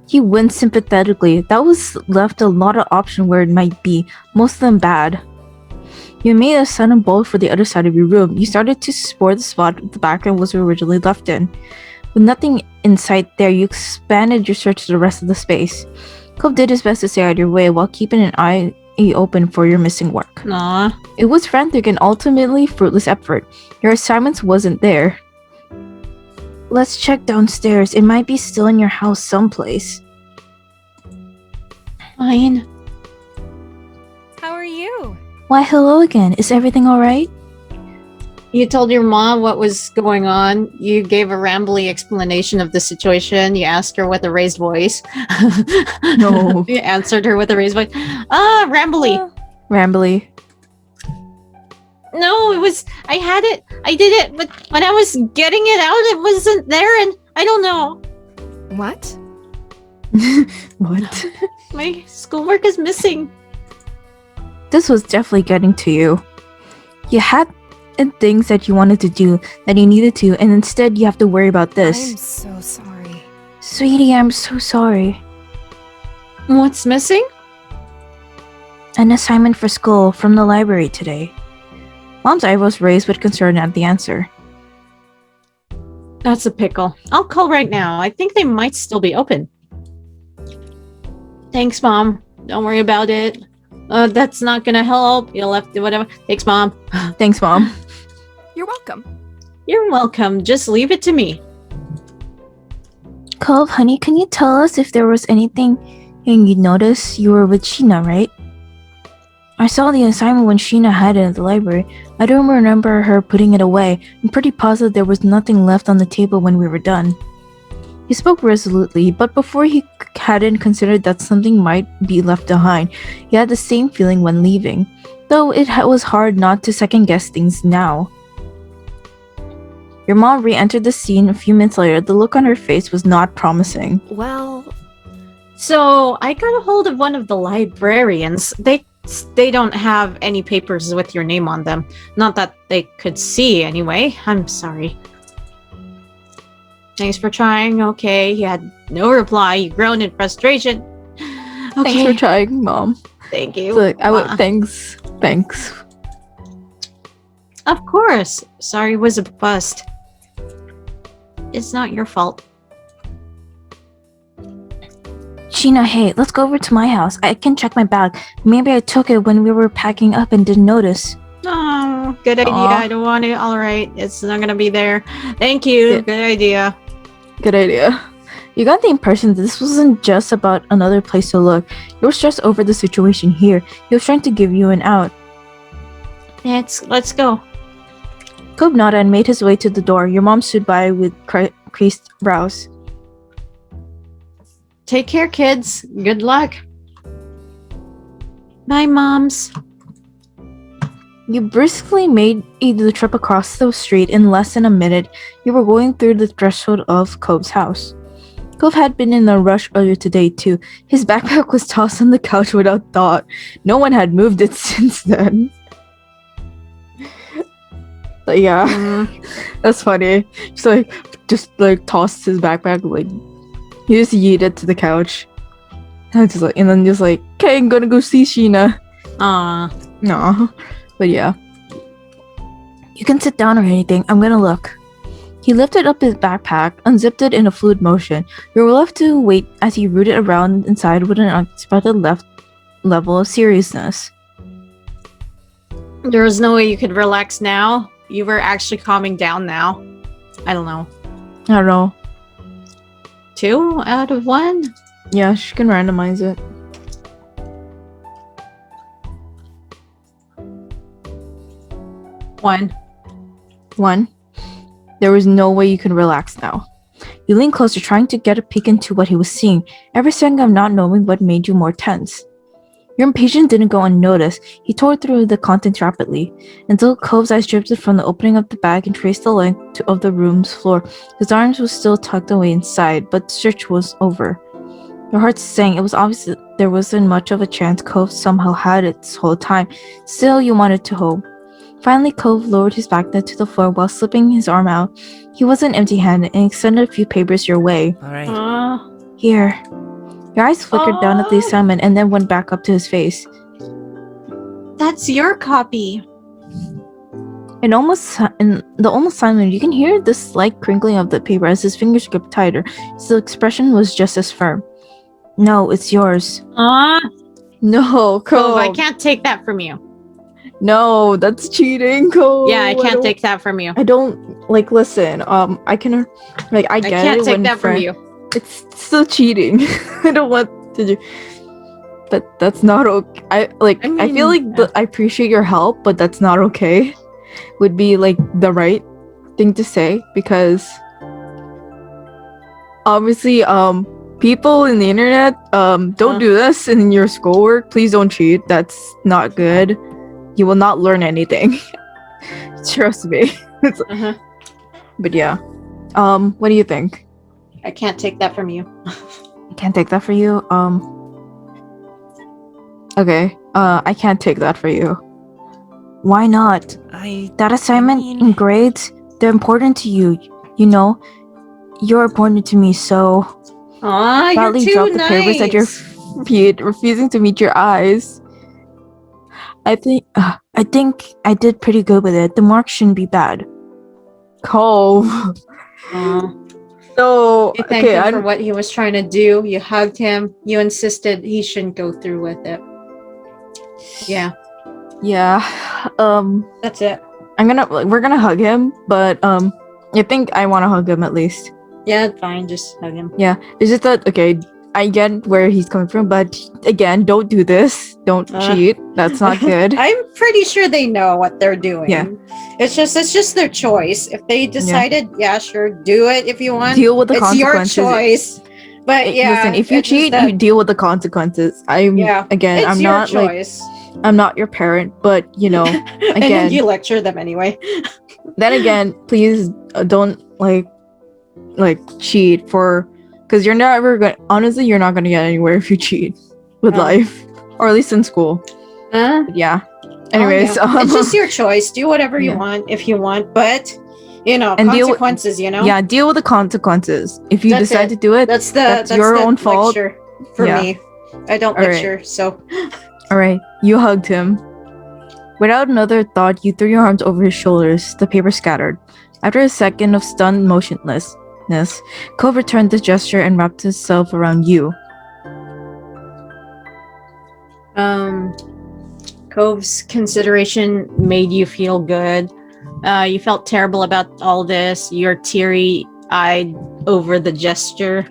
He winced sympathetically. That was left a lot of options where it might be, most of them bad. You made a sudden bolt for the other side of your room. You started to explore the spot the background was originally left in. With nothing in sight there, you expanded your search to the rest of the space. Cove did his best to stay out of your way while keeping an eye open for your missing work. nah. It was frantic and ultimately fruitless effort. Your assignments wasn't there. Let's check downstairs. It might be still in your house someplace. Fine. How are you? Why, hello again. Is everything alright? You told your mom what was going on. You gave a rambly explanation of the situation. You asked her with a raised voice. No. You answered her with a raised voice. Rambly. Rambly. No, it was. I had it. I did it, but when I was getting it out, it wasn't there, and I don't know. What? What? My schoolwork is missing. This was definitely getting to you. You had things that you wanted to do, that you needed to, and instead you have to worry about this. I'm so sorry. Sweetie, I'm so sorry. What's missing? An assignment for school from the library today. Mom's eyebrows raised with concern at the answer. That's a pickle. I'll call right now. I think they might still be open. Thanks, Mom. Don't worry about it. That's not gonna help. You'll have to whatever. Thanks, Mom. Thanks, Mom. You're welcome. You're welcome. Just leave it to me. Cove, honey, can you tell us if there was anything you noticed? You were with Sheena, right? I saw the assignment when Sheena had it at the library. I don't remember her putting it away. I'm pretty positive there was nothing left on the table when we were done. He spoke resolutely, but before he hadn't considered that something might be left behind. He had the same feeling when leaving, though it was hard not to second-guess things now. Your mom re-entered the scene a few minutes later. The look on her face was not promising. Well, So I got a hold of one of the librarians. They don't have any papers with your name on them. Not that they could see anyway. I'm sorry. Thanks for trying. Okay, he had no reply. He groaned in frustration. Okay. Thanks for trying, Mom. Thank you. Thanks. Thanks. Of course. Sorry was a bust. It's not your fault. Sheena, hey, let's go over to my house. I can check my bag. Maybe I took it when we were packing up and didn't notice. Oh, good idea. Aw. I don't want it. All right. It's not gonna be there. Thank you. Yeah. Good idea. Good idea. You got the impression that this wasn't just about another place to look. You were stressed over the situation here. He was trying to give you an out. Let's go. Cobb nodded and made his way to the door. Your mom stood by with creased brows. Take care, kids. Good luck. Bye, moms. You briskly made the trip across the street in less than a minute. You were going through the threshold of Cobb's house. Cobb had been in a rush earlier today, too. His backpack was tossed on the couch without thought. No one had moved it since then. But yeah, that's funny. Just tossed his backpack, he just yeeted to the couch. And then just okay, I'm gonna go see Sheena. Aw. No. But yeah. You can sit down or anything. I'm gonna look. He lifted up his backpack, unzipped it in a fluid motion. You were left to wait as he rooted around inside with an unexpected level of seriousness. There was no way you could relax now. You were actually calming down now. I don't know. I don't know. 2 out of 1? Yeah, she can randomize it. One. 1. There was no way you could relax now. You leaned closer, trying to get a peek into what he was seeing, every second of not knowing what made you more tense. Your impatience didn't go unnoticed. He tore through the contents rapidly, until Cobb's eyes drifted from the opening of the bag and traced the length of the room's floor. His arms were still tucked away inside, but the search was over. Your heart sank. It was obvious there wasn't much of a chance Cove somehow had it this whole time. Still, you wanted to hope. Finally, Cove lowered his backnet to the floor while slipping his arm out. He wasn't empty-handed and extended a few papers your way. All right. Here. Your eyes flickered down at the assignment and then went back up to his face. That's your copy. In the almost silent, you can hear the slight crinkling of the paper as his fingers gripped tighter. His expression was just as firm. No, it's yours. No, Cove. I can't take that from you. No, that's cheating, Cove. Yeah, I can't take that from you. I don't listen. I can I get can't it take when that from you. It's still cheating. I don't want to do, but that's not okay. I feel like I appreciate your help, but that's not okay. Would be like the right thing to say, because obviously people in the internet don't do this in your schoolwork. Please don't cheat. That's not good. You will not learn anything. Trust me. But yeah. What do you think? I can't take that from you. Can't take that for you. Okay. I can't take that for you. Why not? That assignment and grades, they're important to you. You know, you're important to me, so You're too drop the papers at your feet, refusing to meet your eyes. I think I did pretty good with it. The marks shouldn't be bad. Cove. So you thanked him for what he was trying to do. You hugged him. You insisted he shouldn't go through with it. Yeah. Yeah. That's it. We're gonna hug him, but I think I want to hug him at least. Yeah, fine. Just hug him. Yeah. It's just that I get where he's coming from, but again, don't do this. Don't cheat. That's not good. I'm pretty sure they know what they're doing. Yeah. It's just their choice. If they decided, yeah sure, do it if you want. Deal with the it's consequences. Your choice. But yeah, listen, if you cheat, you deal with the consequences. I'm not choice. I'm not your parent, but again, and then you lecture them anyway. Then again, please don't cheat because you're never gonna. Honestly, you're not gonna get anywhere if you cheat with life, or at least in school. Yeah. Anyways, it's just your choice. Do whatever you want if you want, but and consequences. Yeah, deal with the consequences. If you decide to do it, that's your own fault. For me, I don't lecture, so. All right, you hugged him. Without another thought, you threw your arms over his shoulders. The paper scattered. After a second of stunned motionlessness, Cove returned the gesture and wrapped himself around you. Cove's consideration made you feel good. You felt terrible about all this. You're teary-eyed over the gesture.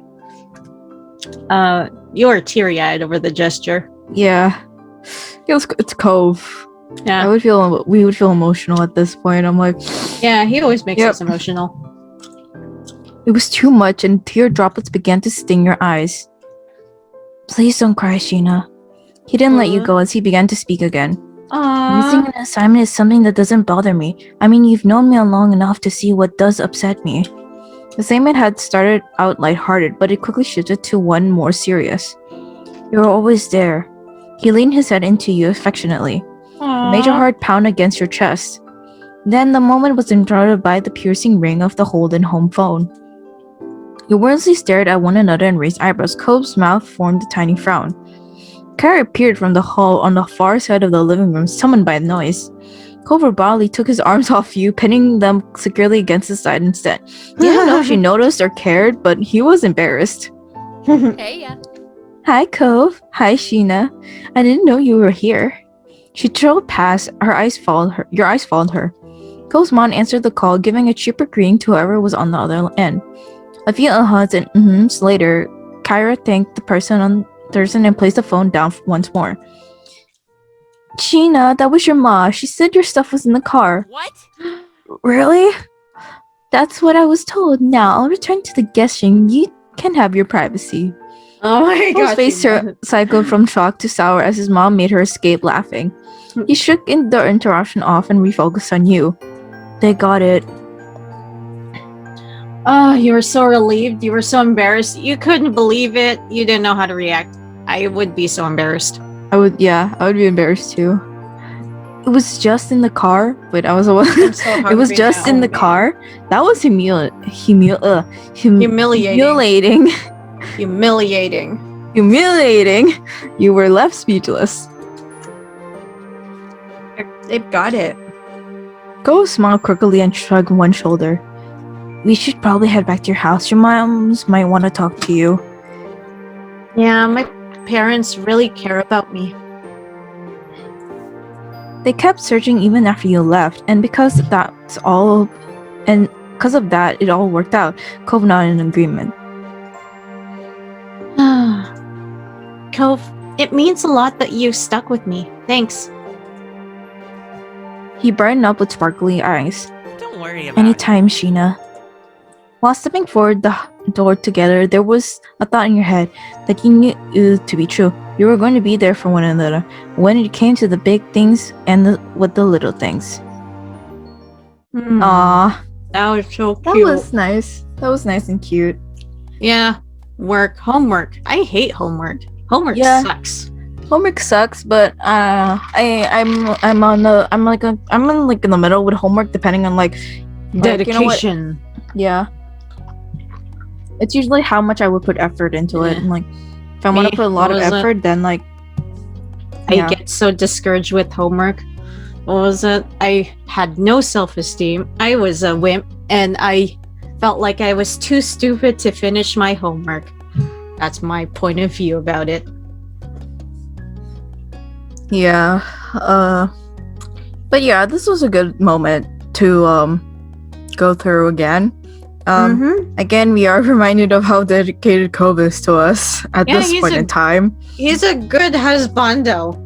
You're teary-eyed over the gesture. Yeah. It's Cove. Yeah. We would feel emotional at this point. I'm like, yeah, he always makes us emotional. It was too much, and tear droplets began to sting your eyes. Please don't cry, Sheena. He didn't let you go as he began to speak again. Missing an assignment is something that doesn't bother me. I mean, you've known me long enough to see what does upset me. The assignment had started out lighthearted, but it quickly shifted to one more serious. You were always there. He leaned his head into you affectionately. Made your heart pound against your chest. Then the moment was interrupted by the piercing ring of the Holden home phone. You wordlessly stared at one another and raised eyebrows. Cove's mouth formed a tiny frown. Kara appeared from the hall on the far side of the living room, summoned by the noise. Cove abruptly took his arms off you, pinning them securely against his side instead. He didn't know if she noticed or cared, but he was embarrassed. Hey, yeah. Hi, Cove. Hi, Sheena. I didn't know you were here. She trilled past. Your eyes followed her. Cove's mom answered the call, giving a cheaper greeting to whoever was on the other end. A few uhs and uhs later, Kyra thanked the person and placed the phone down once more. Sheena, that was your ma. She said your stuff was in the car. What? Really? That's what I was told. Now I'll return to the guest room. You can have your privacy. Oh my god. His face cycled from shock to sour as his mom made her escape laughing. He shook the interruption off and refocused on you. They got it. Oh, you were so relieved. You were so embarrassed. You couldn't believe it. You didn't know how to react. I would be so embarrassed. I would be embarrassed too. It was just in the car, but I was I'm so it was hungry just now. in the Oh, man. car. That was Humiliating. humiliating. Humiliating. You were left speechless. They've got it. Go smiled crookedly and shrugged one shoulder. We should probably head back to your house. Your moms might want to talk to you. Yeah, my parents really care about me. They kept searching even after you left, and because of that, it all worked out. Cove nodded in agreement. Cove, it means a lot that you stuck with me. Thanks. He brightened up with sparkly eyes. Don't worry about Anytime, Sheena. While stepping forward the door together, there was a thought in your head that you knew to be true. You were going to be there for one another when it came to the big things and with the little things. Aww, That was so cute. that was nice. That was nice and cute. Yeah. Homework. I hate homework. Homework Yeah. sucks. Homework sucks, but I'm in the middle with homework, depending on like you know what? Dedication. Yeah. It's usually how much I would put effort into it. Yeah. And like, if I want Me, to put a lot of what was it? effort, then like, I yeah. get so discouraged with homework. What was it? I had no self-esteem. I was a wimp, and I felt like I was too stupid to finish my homework. That's my point of view about it. Yeah. But yeah, this was a good moment to go through again. Again, we are reminded of how dedicated Cove is to us at Yeah, this he's point a- in time. He's a good husbando.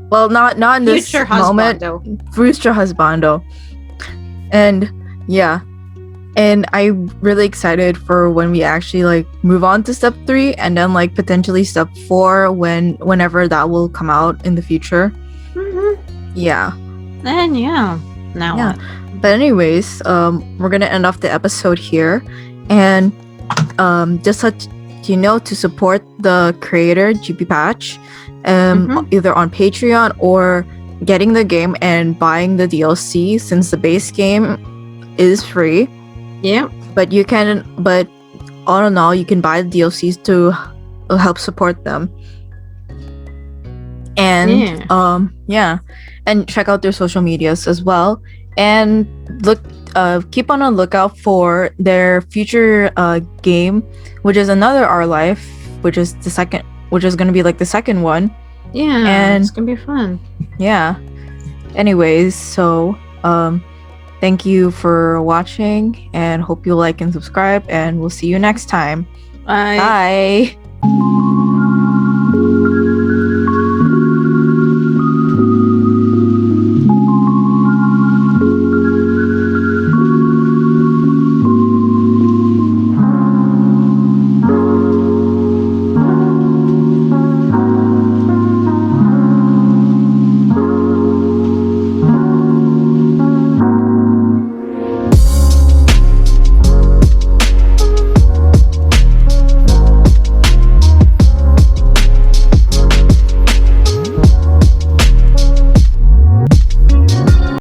Well, not in this Future moment. husbando. Future husbando. And yeah. And I'm really excited for when we actually like move on to step 3 and then like potentially step 4 whenever that will come out in the future. Yeah. And yeah. Now Yeah. what? But anyways, we're gonna end off the episode here, and just let you know to support the creator GP Patch, either on Patreon or getting the game and buying the DLC, since the base game is free. Yeah. But all in all, you can buy the DLCs to help support them. And yeah, and check out their social medias as well. And keep on a lookout for their future game, which is another Our Life, which is going to be like the second one. Yeah. And- it's gonna be fun. Yeah. Anyways, so thank you for watching, and hope you like and subscribe, and we'll see you next time. Bye. Bye.